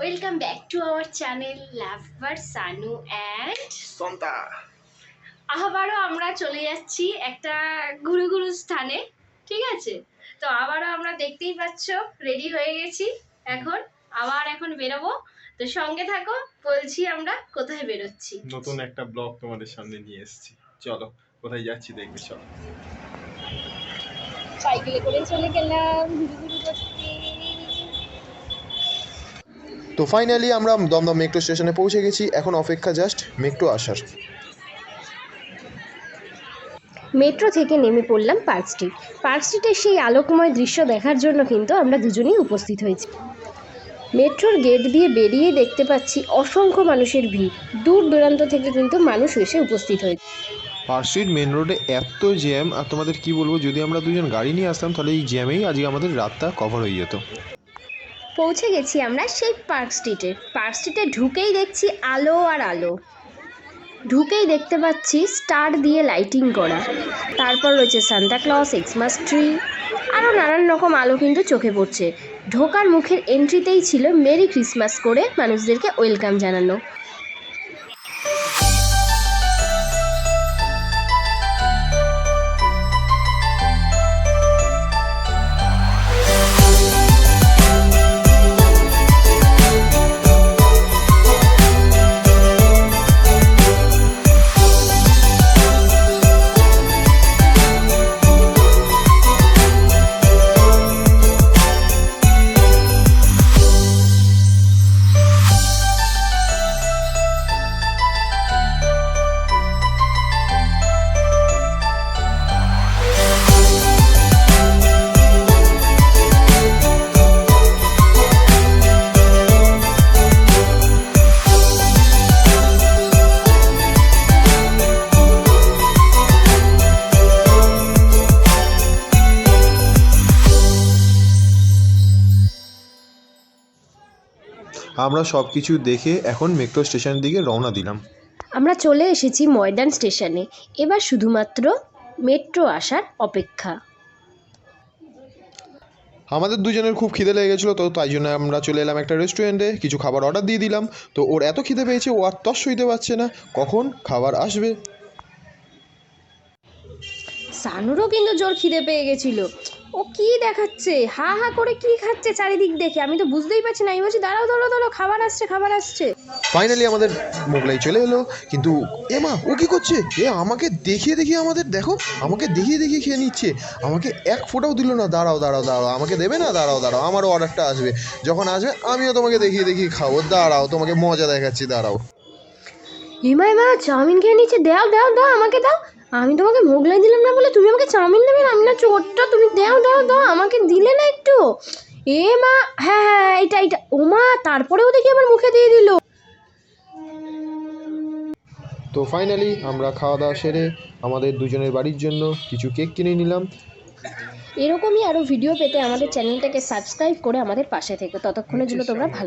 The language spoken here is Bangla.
Welcome back to our channel লাভবার সানু অ্যান্ড সন্তা। আবারও আমরা চলে যাচ্ছি একটা গুরু স্থানে, ঠিক আছে? তো আবারও আমরা দেখতেই পাচ্ছ রেডি হয়ে গেছি, এখন বেরোবো। তো সঙ্গে থাকো, বলছি আমরা কোথায় বেরোচ্ছি। নতুন একটা ব্লগ তোমাদের সামনে নিয়ে এসেছি, চলো কোথায় যাচ্ছি দেখবে। চলো, সাইকেলে করে চলে গেলাম ঘুরু করতে। তো ফাইনালি আমরা দমদম মেট্রো স্টেশনে পৌঁছে গেছি। এখন অপেক্ষা জাস্ট মেট্রো আসার। মেট্রো থেকে নেমে পড়লাম পার্ক স্ট্রিট। পার্ক স্ট্রিটের সেই আলোকময় দৃশ্য দেখার জন্য কিন্তু আমরা দুজনেই উপস্থিত হয়েছি। মেট্রোর গেট দিয়ে বেরিয়ে দেখতে পাচ্ছি অসংখ্য মানুষের ভিড়, দূর দূরান্ত থেকে কিন্তু মানুষ এসে উপস্থিত হয়েছে। পার্ক স্ট্রিট মেন রোডে এত জ্যাম, আর তোমাদের কি বলবো, যদি আমরা দুজন গাড়ি নিয়ে আসতাম তাহলে এই জ্যামেই আজকে আমাদের রাতটা কভার হয়ে যেত। পৌঁছে গেছি আমরা সেই পার্ক স্ট্রিটে। পার্ক স্ট্রিটে ঢুকেই দেখছি আলো আর আলো, ঢুকেই দেখতে পাচ্ছি স্টার দিয়ে লাইটিং করা, তারপর রয়েছে সান্তা ক্লজ, এক্সমাস ট্রি, আরও নানান রকম আলো কিন্তু চোখে পড়ছে। ঢোকার মুখের এন্ট্রিতেই ছিল মেরি ক্রিসমাস করে মানুষদেরকে ওয়েলকাম জানানো। আমরা সব কিছু দেখে এখন মেট্রো স্টেশনের দিকে রওনা দিলাম। আমরা চলে এসেছি ময়দান স্টেশনে, এবার শুধুমাত্র মেট্রো আসার অপেক্ষা। আমাদের দুজনের খুব খিদে লেগে গেছিলো, তো তাই জন্য আমরা চলে এলাম একটা রেস্টুরেন্টে, কিছু খাবার অর্ডার দিয়ে দিলাম। তো ওর এত খিদে পেয়েছে, ও আর তস সইতে পারছে না কখন খাবার আসবে। সানুরও কিন্তু জোর খিদে পেয়ে গেছিল। ও কি দেখাচ্ছে, হা হা করে কি খাচ্ছে চারিদিক দেখে, আমি তো বুঝতেই পারছি না। আমি বলছি দাঁড়াও দাঁড়াও দাঁড়াও, খাবার আসছে খাবার আসছে। ফাইনালি আমাদের মোগলাই চলে এলো, কিন্তু এ মা, ও কি করছে? আমাকে দেখিয়ে দেখিয়ে আমাকে দেখিয়ে দেখিয়ে খেয়ে নিচ্ছে। আমাকে এক ফোঁটাও দিল না। দাঁড়াও দাঁড়াও দাঁড়াও, আমাকে দেবে না? দাঁড়াও দাঁড়াও, আমারও অর্ডারটা আসবে। যখন আসবে আমিও তোমাকে দেখিয়ে দেখিয়ে খাবো। দাঁড়াও, তোমাকে মজা দেখাচ্ছি, দাঁড়াও। এমা চাউমিন খেয়ে নিচ্ছে, দাও দাও দাও আমাকে দাও। আমি তোমাকে মোগলাই দিলাম না বলে তুমি আমাকে চাউমিন দেবে? আমি না চোরটা, তুমি দাও দাও দাও, আমাকে দিলে না একটু। এ মা, হ্যাঁ হ্যাঁ এটা এটা, ও মা, তারপরেও দেখি আমার মুখে দিয়ে দিল। তো ফাইনালি আমরা খাওয়া দাওয়া সেরে আমাদের দুজনের বাড়ির জন্য কিছু কেক কিনে নিলাম। এরকমই আরও ভিডিও পেতে আমাদের চ্যানেলটাকে সাবস্ক্রাইব করে আমাদের পাশে থেকো। ততক্ষণের জন্য তোমরা ভালো